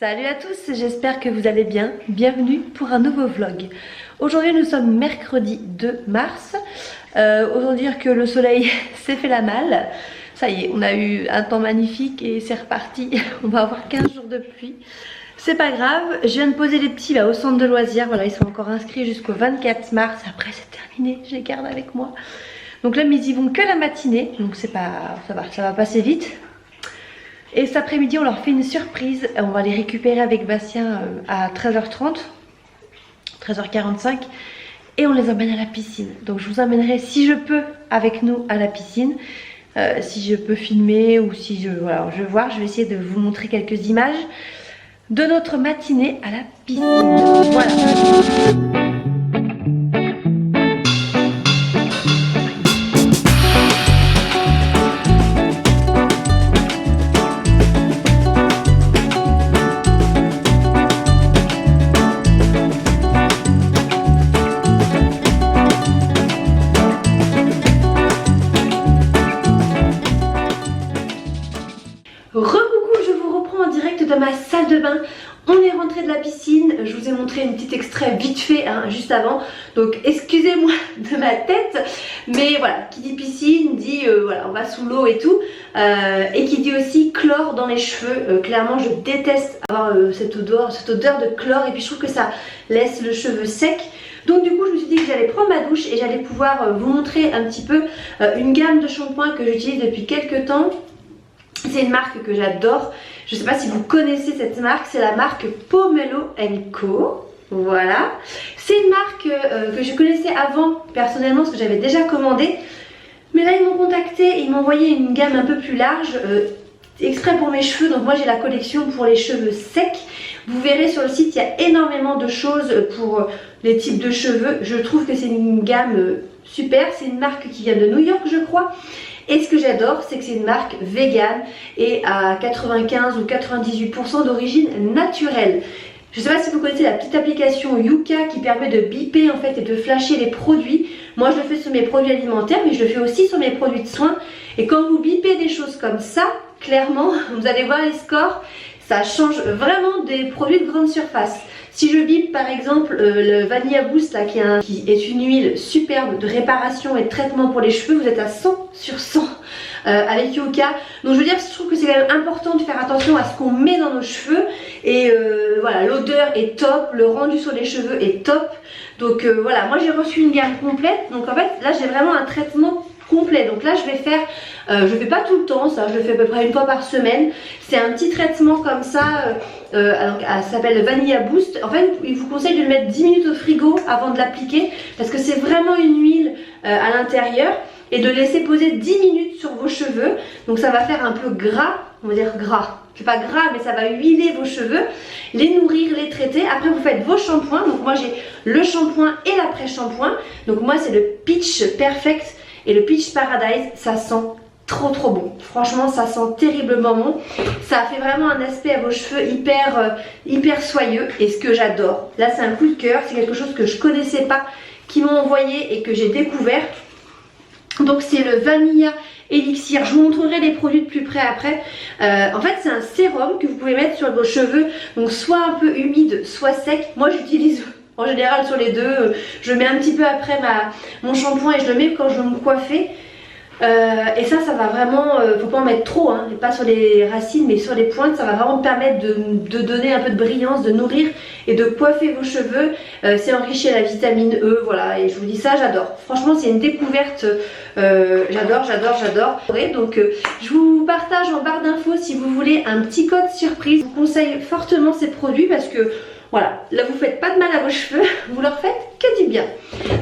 Salut à tous, j'espère que vous allez bien. Bienvenue pour un nouveau vlog. Aujourd'hui nous sommes mercredi 2 mars. Autant dire que le soleil s'est fait la malle. Ça y est, on a eu un temps magnifique et c'est reparti. On va avoir 15 jours de pluie. C'est pas grave, je viens de poser les petits au centre de loisirs. Voilà, ils sont encore inscrits jusqu'au 24 mars. Après c'est terminé, je les garde avec moi. Donc là, mais ils y vont que la matinée. Donc c'est pas, ça va passer vite. Et cet après-midi, on leur fait une surprise. On va les récupérer avec Bastien à 13h30, 13h45. Et on les emmène à la piscine. Donc je vous emmènerai, si je peux, avec nous à la piscine. Si je peux filmer ou si je... Voilà, je vais voir. Je vais essayer de vous montrer quelques images de notre matinée à la piscine. Voilà. De ma salle de bain, on est rentré de la piscine. Je vous ai montré une petite extrait vite fait juste avant, donc excusez-moi de ma tête, mais voilà, qui dit piscine dit voilà, on va sous l'eau et tout, et qui dit aussi chlore dans les cheveux. Clairement je déteste avoir cette odeur de chlore, et puis je trouve que ça laisse le cheveu sec. Donc du coup je me suis dit que j'allais prendre ma douche et j'allais pouvoir vous montrer un petit peu une gamme de shampoings que j'utilise depuis quelques temps. C'est une marque que j'adore. Je ne sais pas si vous connaissez cette marque, c'est la marque Pomelo & Co. Voilà. C'est une marque que je connaissais avant personnellement parce que j'avais déjà commandé. Mais là ils m'ont contacté et ils m'ont envoyé une gamme un peu plus large, exprès pour mes cheveux. Donc moi j'ai la collection pour les cheveux secs. Vous verrez sur le site, il y a énormément de choses pour les types de cheveux. Je trouve que c'est une gamme super. C'est une marque qui vient de New York, je crois. Et ce que j'adore, c'est que c'est une marque vegan et à 95 ou 98% d'origine naturelle. Je ne sais pas si vous connaissez la petite application Yuka qui permet de biper en fait et de flasher les produits. Moi je le fais sur mes produits alimentaires, mais je le fais aussi sur mes produits de soins. Et quand vous bipez des choses comme ça, clairement, vous allez voir les scores, ça change vraiment des produits de grande surface. Si je bip par exemple le Vanilla Boost là, qui est une huile superbe de réparation et de traitement pour les cheveux, vous êtes à 100 sur 100 avec Yuka. Donc je veux dire, je trouve que c'est quand même important de faire attention à ce qu'on met dans nos cheveux. Et voilà, l'odeur est top, le rendu sur les cheveux est top. Donc voilà, moi j'ai reçu une gamme complète. Donc en fait là j'ai vraiment un traitement complet. Donc là je vais faire, je fais pas tout le temps ça, je le fais à peu près une fois par semaine. C'est un petit traitement comme ça, alors ça s'appelle Vanilla Boost. En fait il vous conseille de le mettre 10 minutes au frigo avant de l'appliquer, parce que c'est vraiment une huile à l'intérieur, et de laisser poser 10 minutes sur vos cheveux. Donc ça va faire un peu gras, on va dire gras, c'est pas gras mais ça va huiler vos cheveux, les nourrir, les traiter. Après vous faites vos shampoings. Donc moi j'ai le shampoing et l'après-shampoing. Donc moi c'est le Peach Perfect et le Peach Paradise. Ça sent trop bon, franchement ça sent terriblement bon. Ça fait vraiment un aspect à vos cheveux hyper soyeux, et ce que j'adore, là c'est un coup de cœur, c'est quelque chose que je connaissais pas, qui m'ont envoyé et que j'ai découvert. Donc c'est le Vanilla Elixir. Je vous montrerai les produits de plus près après. En fait c'est un sérum que vous pouvez mettre sur vos cheveux, donc soit un peu humide soit sec. Moi j'utilise en général sur les deux. Je mets un petit peu après mon shampoing et je le mets quand je veux me coiffer. Et ça va vraiment, faut pas en mettre trop, hein, pas sur les racines mais sur les pointes. Ça va vraiment permettre de donner un peu de brillance, de nourrir et de coiffer vos cheveux. C'est enrichi à la vitamine E, voilà, et je vous dis ça, j'adore. Franchement c'est une découverte, j'adore. Donc je vous partage en barre d'infos si vous voulez un petit code surprise. Je vous conseille fortement ces produits parce que voilà, là vous faites pas de mal à vos cheveux, vous leur faites que du bien.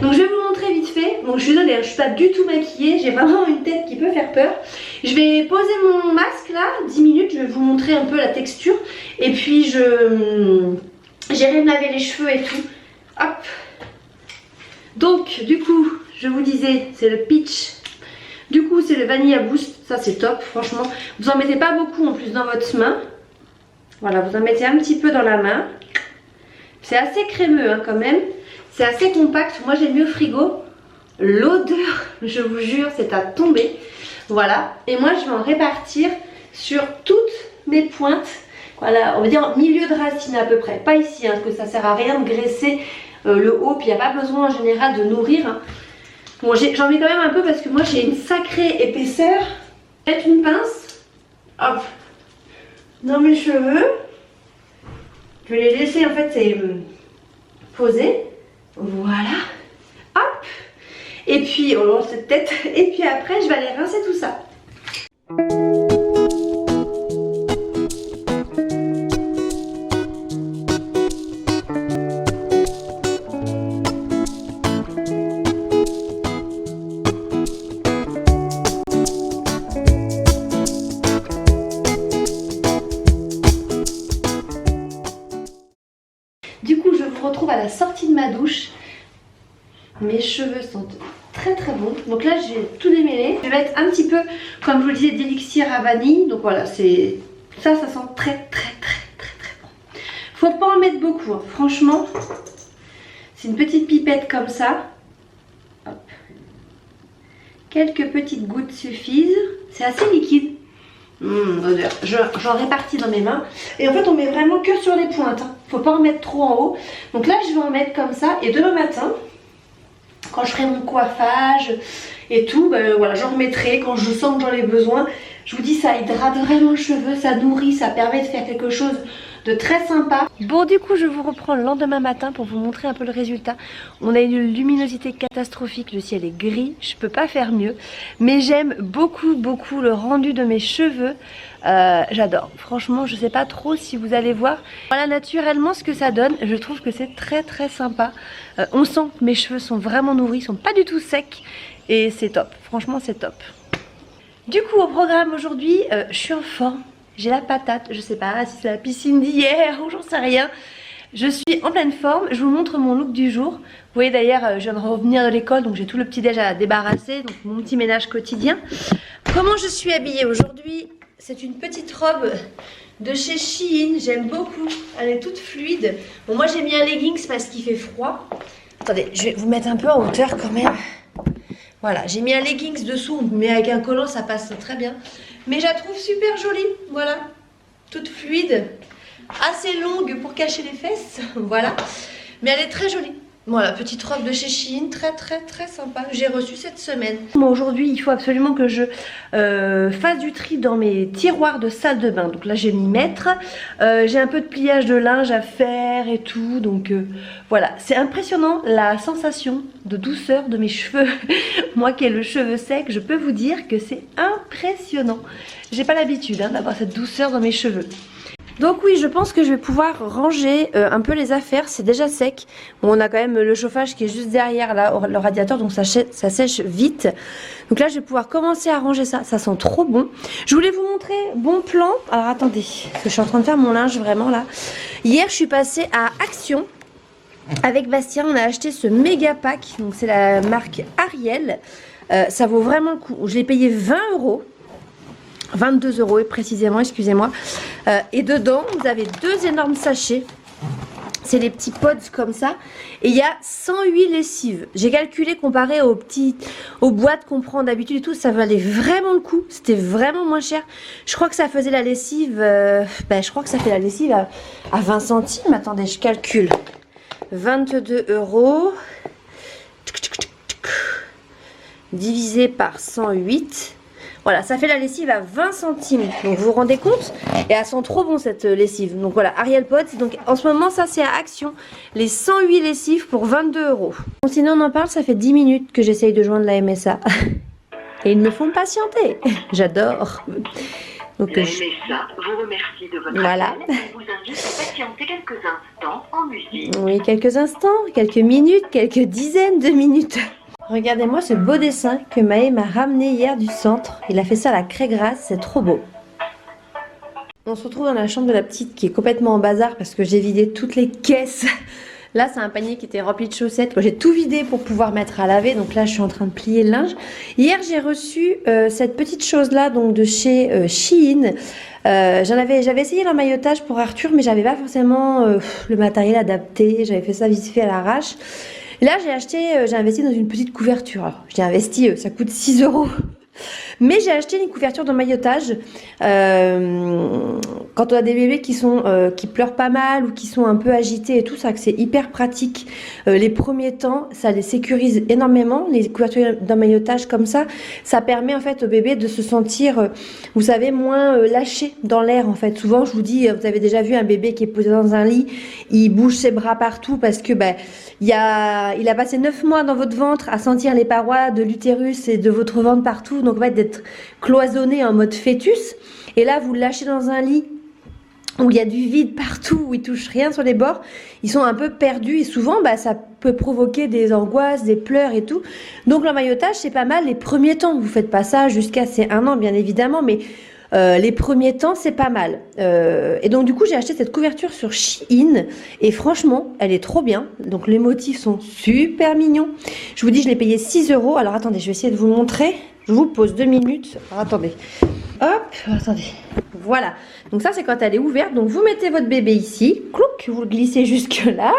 Donc je vais vous montrer vite fait. Donc je suis désolée, je suis pas du tout maquillée, j'ai vraiment une tête qui peut faire peur. Je vais poser mon masque là, 10 minutes, je vais vous montrer un peu la texture. Et puis j'irai me laver les cheveux et tout. Hop. Donc du coup, je vous disais, c'est le Peach. Du coup c'est le Vanilla Boost, ça c'est top franchement. Vous en mettez pas beaucoup en plus dans votre main. Voilà, vous en mettez un petit peu dans la main. C'est assez crémeux quand même, c'est assez compact. Moi j'ai mis au frigo. L'odeur, je vous jure, c'est à tomber. Voilà, et moi je vais en répartir sur toutes mes pointes Voilà, on va dire milieu de racine à peu près. Pas ici, hein, parce que ça sert à rien de graisser le haut. Puis il n'y a pas besoin en général de nourrir. Hein. Bon, j'en mets quand même un peu parce que moi j'ai une sacrée épaisseur. Mettre une pince. Hop. Dans mes cheveux. Je vais les laisser en fait poser. Voilà. Hop. Et puis on lance cette tête. Et puis après je vais aller rincer tout ça. Du coup, je vous retrouve à la sortie de ma douche. Mes cheveux sont très très bons. Donc là, j'ai tout démêlé. Je vais mettre un petit peu, comme je vous le disais, d'élixir à vanille. Donc voilà, c'est ça sent très bon. Faut pas en mettre beaucoup, hein. Franchement. C'est une petite pipette comme ça. Hop. Quelques petites gouttes suffisent. C'est assez liquide. Odeur. J'en répartis dans mes mains. Et en fait, on met vraiment que sur les pointes. Hein. Faut pas en mettre trop en haut. Donc là, je vais en mettre comme ça. Et demain matin, quand je ferai mon coiffage et tout, ben voilà, j'en remettrai quand je sens que j'en ai besoin. Je vous dis, ça hydrate vraiment le cheveu, ça nourrit, ça permet de faire quelque chose de très sympa. Bon, du coup, je vous reprends le lendemain matin pour vous montrer un peu le résultat. On a une luminosité catastrophique, le ciel est gris, je peux pas faire mieux. Mais j'aime beaucoup le rendu de mes cheveux. J'adore. Franchement, je sais pas trop si vous allez voir. Voilà naturellement ce que ça donne. Je trouve que c'est très sympa. On sent que mes cheveux sont vraiment nourris, ils sont pas du tout secs. Et c'est top. Franchement, c'est top. Du coup, au programme aujourd'hui, je suis en forme. J'ai la patate, je sais pas si c'est la piscine d'hier ou j'en sais rien. Je suis en pleine forme, je vous montre mon look du jour. Vous voyez d'ailleurs, je viens de revenir de l'école, donc j'ai tout le petit déj à débarrasser, donc mon petit ménage quotidien. Comment je suis habillée aujourd'hui? C'est une petite robe de chez Shein, j'aime beaucoup, elle est toute fluide. Bon, moi j'ai mis un leggings parce qu'il fait froid. Attendez, je vais vous mettre un peu en hauteur quand même. Voilà, j'ai mis un leggings dessous, mais avec un collant ça passe très bien. Mais je la trouve super jolie, voilà, toute fluide, assez longue pour cacher les fesses, voilà. Mais elle est très jolie. Voilà, petite robe de chez Shein, très sympa. J'ai reçu cette semaine. Bon, aujourd'hui, il faut absolument que je fasse du tri dans mes tiroirs de salle de bain. Donc là, je vais m'y mettre. J'ai un peu de pliage de linge à faire et tout. Donc voilà, c'est impressionnant la sensation de douceur de mes cheveux. Moi qui ai le cheveu sec, je peux vous dire que c'est impressionnant. J'ai pas l'habitude hein, d'avoir cette douceur dans mes cheveux. Donc oui, je pense que je vais pouvoir ranger un peu les affaires, c'est déjà sec. Bon, on a quand même le chauffage qui est juste derrière là, le radiateur, donc ça sèche vite. Donc là, je vais pouvoir commencer à ranger ça, ça sent trop bon. Je voulais vous montrer bon plan. Alors attendez, parce que je suis en train de faire mon linge vraiment là. Hier, je suis passée à Action. Avec Bastien, on a acheté ce méga pack, donc c'est la marque Ariel. Ça vaut vraiment le coup, je l'ai payé 20 €. 22 € précisément, excusez-moi. Et dedans, vous avez deux énormes sachets. C'est des petits pods comme ça. Et il y a 108 lessives. J'ai calculé comparé aux boîtes qu'on prend d'habitude et tout. Ça valait vraiment le coup. C'était vraiment moins cher. Je crois que ça faisait la lessive... je crois que ça fait la lessive à 20 centimes. Attendez, je calcule. 22 €. Divisé par 108. Voilà, ça fait la lessive à 20 centimes. Donc vous vous rendez compte? Et elle sent trop bon cette lessive. Donc voilà, Ariel Pods. Donc en ce moment, ça c'est à Action. Les 108 lessives pour 22 €. Bon, sinon on en parle, ça fait 10 minutes que j'essaye de joindre la MSA. Et ils me font patienter. J'adore. Donc la MSA vous remercie de votre voilà. appel et vous invite à patienter quelques instants en musique. Oui, quelques instants, quelques minutes, quelques dizaines de minutes. Regardez-moi ce beau dessin que Maë m'a ramené hier du centre. Il a fait ça à la craie grasse, c'est trop beau. On se retrouve dans la chambre de la petite qui est complètement en bazar parce que j'ai vidé toutes les caisses. Là, c'est un panier qui était rempli de chaussettes. J'ai tout vidé pour pouvoir mettre à laver. Donc là, je suis en train de plier le linge. Hier, j'ai reçu cette petite chose-là donc de chez Shein. J'avais essayé l'emmaillotage pour Arthur, mais j'avais pas forcément le matériel adapté. J'avais fait ça vite fait à l'arrache. Là, j'ai investi dans une petite couverture. Alors, j'ai investi, ça coûte 6 €. Mais j'ai acheté une couverture d'emmaillotage. Quand quand on a des bébés qui pleurent pas mal ou qui sont un peu agités et tout, ça que c'est hyper pratique. Les premiers temps, ça les sécurise énormément, les couvertures d'emmaillotage comme ça permet en fait au bébé de se sentir, vous savez, moins lâché dans l'air en fait. Souvent, je vous dis, vous avez déjà vu un bébé qui est posé dans un lit, il bouge ses bras partout parce que il a passé 9 mois dans votre ventre à sentir les parois de l'utérus et de votre ventre partout, donc en fait d'être cloisonné en mode fœtus. Et là, vous le lâchez dans un lit où il y a du vide partout, où ils touchent rien sur les bords, ils sont un peu perdus et souvent ça peut provoquer des angoisses, des pleurs et tout. Donc l'emmaillotage c'est pas mal les premiers temps, vous faites pas ça jusqu'à ces 1 an bien évidemment, mais les premiers temps c'est pas mal. Et donc du coup j'ai acheté cette couverture sur Shein et franchement elle est trop bien, donc les motifs sont super mignons. Je vous dis je l'ai payé 6 €, alors attendez je vais essayer de vous montrer, je vous pose 2 minutes, alors, attendez. Hop, attendez. Voilà. Donc ça, c'est quand elle est ouverte. Donc vous mettez votre bébé ici. Clouc, vous le glissez jusque là.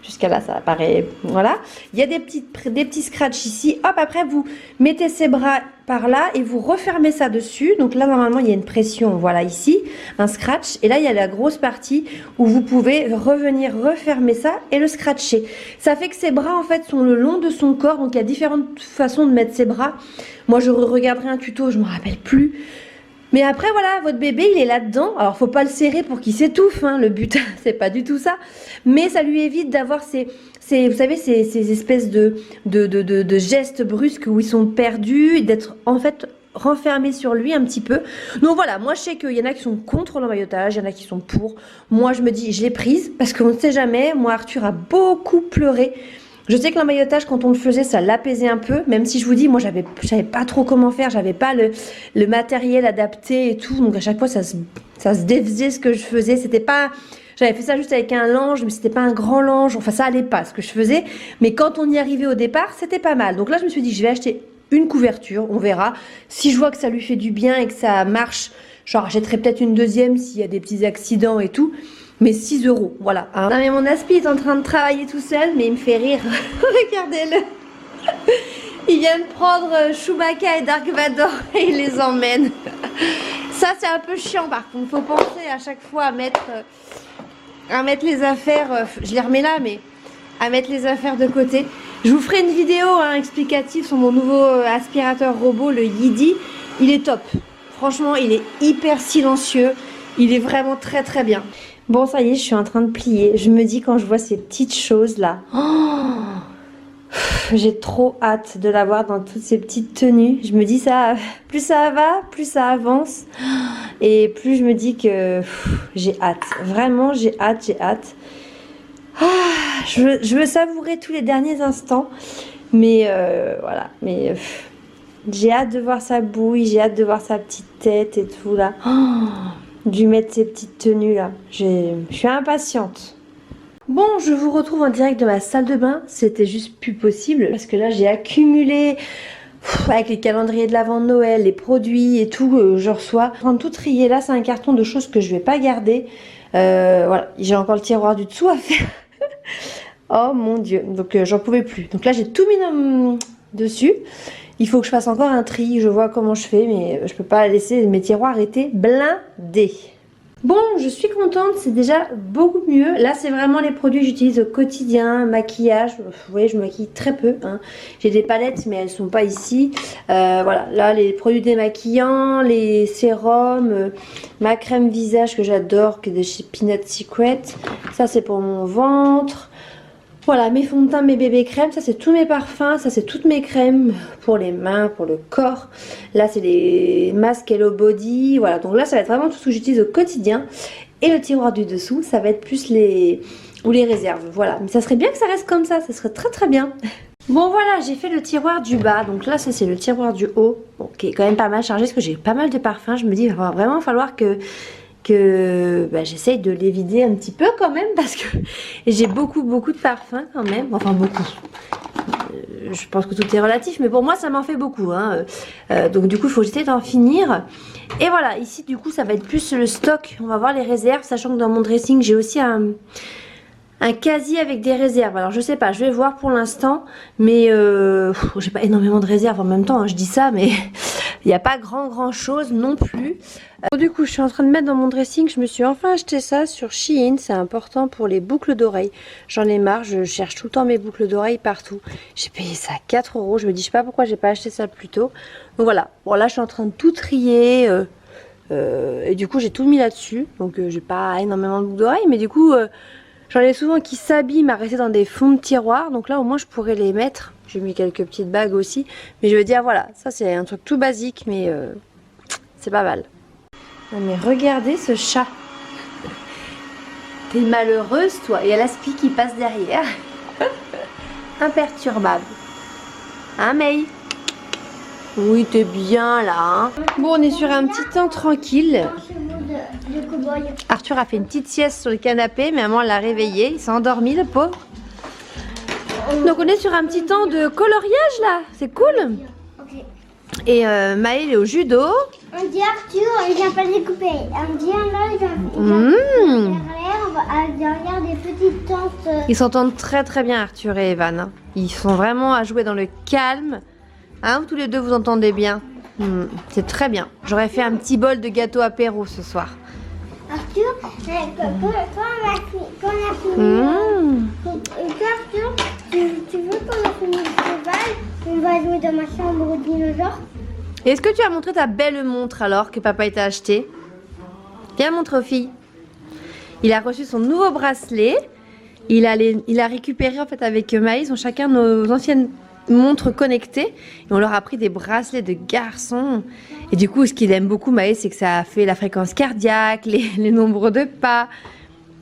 Jusqu'à là, ça apparaît. Voilà. Il y a des petits scratchs ici. Hop, après, vous mettez ses bras par là et vous refermez ça dessus. Donc là, normalement, il y a une pression. Voilà, ici, un scratch. Et là, il y a la grosse partie où vous pouvez revenir refermer ça et le scratcher. Ça fait que ses bras, en fait, sont le long de son corps. Donc il y a différentes façons de mettre ses bras. Moi, je regarderai un tuto, je ne me rappelle plus. Mais après, voilà, votre bébé, il est là-dedans. Alors, faut pas le serrer pour qu'il s'étouffe, hein. Le but, c'est pas du tout ça. Mais ça lui évite d'avoir vous savez, ces espèces de gestes brusques où ils sont perdus et d'être, en fait, renfermés sur lui un petit peu. Donc voilà, moi, je sais qu'il y en a qui sont contre l'emmaillotage, il y en a qui sont pour. Moi, je me dis, je l'ai prise parce qu'on ne sait jamais. Moi, Arthur a beaucoup pleuré. Je sais que l'emmaillotage, quand on le faisait, ça l'apaisait un peu, même si je vous dis, moi, je savais pas trop comment faire, j'avais pas le matériel adapté et tout, donc à chaque fois, ça se défaisait ce que je faisais, c'était pas, j'avais fait ça juste avec un lange, mais c'était pas un grand lange, enfin, ça allait pas, ce que je faisais, mais quand on y arrivait au départ, c'était pas mal. Donc là, je me suis dit, je vais acheter une couverture, on verra. Si je vois que ça lui fait du bien et que ça marche, genre, j'achèterai peut-être une deuxième s'il y a des petits accidents et tout. Mais 6 €, voilà. Hein. Non mais mon aspi est en train de travailler tout seul, mais il me fait rire. Regardez-le. Il vient de prendre Chewbacca et Dark Vador et il les emmène. Ça c'est un peu chiant par contre. Faut penser à chaque fois à mettre les affaires. Je les remets là, mais à mettre les affaires de côté. Je vous ferai une vidéo explicative sur mon nouveau aspirateur robot, le Yidi. Il est top. Franchement, il est hyper silencieux. Il est vraiment très très bien. Bon, ça y est, je suis en train de plier. Je me dis quand je vois ces petites choses-là, j'ai trop hâte de l'avoir dans toutes ces petites tenues. Je me dis ça, plus ça va, plus ça avance. Et plus je me dis que j'ai hâte. Vraiment, j'ai hâte. Je veux savourer tous les derniers instants. Mais voilà, mais j'ai hâte de voir sa bouille, j'ai hâte de voir sa petite tête et tout là. Dû mettre ces petites tenues là. Je suis impatiente. Bon, je vous retrouve en direct de ma salle de bain. C'était juste plus possible parce que là j'ai accumulé avec les calendriers de l'avant de Noël, les produits et tout. Je reçois. Je suis en train de tout trier. Là c'est un carton de choses que je vais pas garder. Voilà, j'ai encore le tiroir du dessous à faire. Oh mon dieu. Donc j'en pouvais plus. Donc là j'ai tout mis dessus. Il faut que je fasse encore un tri, je vois comment je fais, mais je peux pas laisser mes tiroirs étaient blindés. Bon, je suis contente, c'est déjà beaucoup mieux. Là, c'est vraiment les produits que j'utilise au quotidien, maquillage. Vous voyez, je me maquille très peu. Hein. J'ai des palettes, mais elles sont pas ici. Voilà, là, les produits démaquillants, les sérums, ma crème visage que j'adore, qui est de chez Peanut Secret. Ça, c'est pour mon ventre. Voilà, mes fonds de teint, mes bébés crèmes, ça c'est tous mes parfums, ça c'est toutes mes crèmes pour les mains, pour le corps. Là c'est les masques Hello Body, voilà. Donc là ça va être vraiment tout ce que j'utilise au quotidien. Et le tiroir du dessous, ça va être plus les réserves, voilà. Mais ça serait bien que ça reste comme ça serait très très bien. Bon voilà, j'ai fait le tiroir du bas, donc là ça c'est le tiroir du haut, bon, qui est quand même pas mal chargé parce que j'ai pas mal de parfums. Je me dis il va vraiment falloir que j'essaye de les vider un petit peu quand même parce que j'ai beaucoup de parfums quand même, enfin beaucoup, je pense que tout est relatif mais pour moi ça m'en fait beaucoup hein. Donc du coup il faut que j'essaie d'en finir et voilà, ici du coup ça va être plus le stock, on va voir les réserves, sachant que dans mon dressing j'ai aussi un casier avec des réserves. Alors je sais pas, je vais voir pour l'instant, mais j'ai pas énormément de réserves en même temps hein, je dis ça mais Il n'y a pas grand chose non plus. Du coup, je suis en train de mettre dans mon dressing. Je me suis enfin acheté ça sur Shein. C'est important pour les boucles d'oreilles. J'en ai marre. Je cherche tout le temps mes boucles d'oreilles partout. J'ai payé ça 4 €. Je me dis, je sais pas pourquoi j'ai pas acheté ça plus tôt. Donc voilà. Bon, là, je suis en train de tout trier. Et du coup, j'ai tout mis là-dessus. Donc, j'ai pas énormément de boucles d'oreilles. Mais du coup, j'en ai souvent qui s'abîment à rester dans des fonds de tiroir. Donc là, au moins, je pourrais les mettre. J'ai mis quelques petites bagues aussi. Mais je veux dire, voilà. Ça, c'est un truc tout basique. Mais c'est pas mal. Non mais regardez ce chat. T'es malheureuse toi. Et il y a l'aspi qui passe derrière. Imperturbable. Hein May? Oui t'es bien là hein. Bon on est sur un petit temps tranquille. Arthur a fait une petite sieste sur le canapé. Mais maman l'a réveillé. Il s'est endormi le pauvre. Donc on est sur un petit temps de coloriage là. C'est cool. Et Maël est au judo. On dit Arthur, il vient pas découper. On dit là, il vient derrière des petites tentes. Ils s'entendent très bien Arthur et Evan. Hein. Ils sont vraiment à jouer dans le calme. Hein, tous les deux vous entendez bien. C'est très bien. J'aurais fait un petit bol de gâteau apéro ce soir. Arthur, quand on a fini, Arthur, tu veux qu'on a fini le cheval, on va jouer dans ma chambre au dinosaure. Est-ce que tu as montré ta belle montre alors que papa t'a acheté? Viens montrer aux filles. Il a reçu son nouveau bracelet. Il a récupéré en fait avec Maïs, ils ont chacun nos anciennes montres connectées. Et on leur a pris des bracelets de garçons. Et du coup, ce qu'il aime beaucoup Maïs, c'est que ça a fait la fréquence cardiaque, les nombres de pas.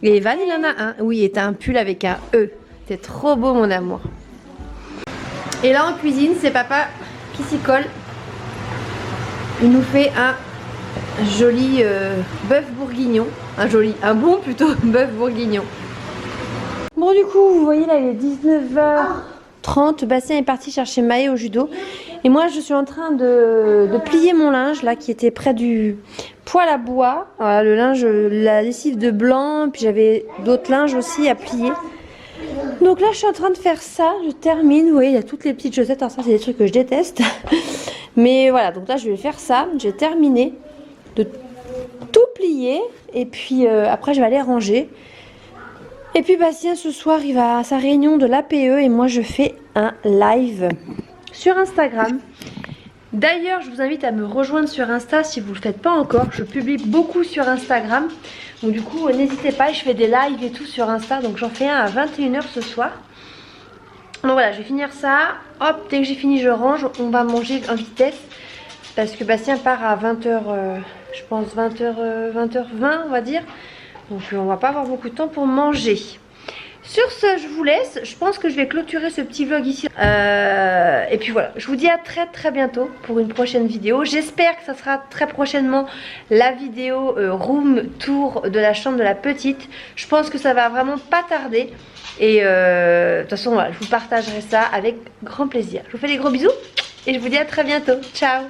Et Evan, il en a un. Oui, et t'as un pull avec un E. C'est trop beau mon amour. Et là en cuisine, c'est papa qui s'y colle. Il nous fait un joli bœuf bourguignon. Un bon plutôt bœuf bourguignon. Bon du coup, vous voyez là, il est 19h30. Bastien est parti chercher Maë au judo. Et moi, je suis en train de plier mon linge là, qui était près du poêle à bois. Voilà, le linge, la lessive de blanc. Puis j'avais d'autres linges aussi à plier. Donc là, je suis en train de faire ça. Je termine. Vous voyez, il y a toutes les petites chaussettes. Alors ça, c'est des trucs que je déteste. Mais voilà, donc là je vais faire ça, j'ai terminé de tout plier et puis après je vais aller ranger. Et puis Bastien ce soir il va à sa réunion de l'APE et moi je fais un live sur Instagram. D'ailleurs je vous invite à me rejoindre sur Insta si vous ne le faites pas encore, je publie beaucoup sur Instagram. Donc du coup n'hésitez pas, je fais des lives et tout sur Insta, donc j'en fais un à 21 h ce soir. Donc voilà, je vais finir ça. Hop, dès que j'ai fini, je range. On va manger en vitesse. Parce que Bastien part à 20h, je pense 20h20, on va dire. Donc on va pas avoir beaucoup de temps pour manger. Sur ce, je vous laisse. Je pense que je vais clôturer ce petit vlog ici. Et puis voilà, je vous dis à très bientôt pour une prochaine vidéo. J'espère que ça sera très prochainement la vidéo room tour de la chambre de la petite. Je pense que ça va vraiment pas tarder. Et de toute façon, voilà, je vous partagerai ça avec grand plaisir. Je vous fais des gros bisous et je vous dis à très bientôt. Ciao!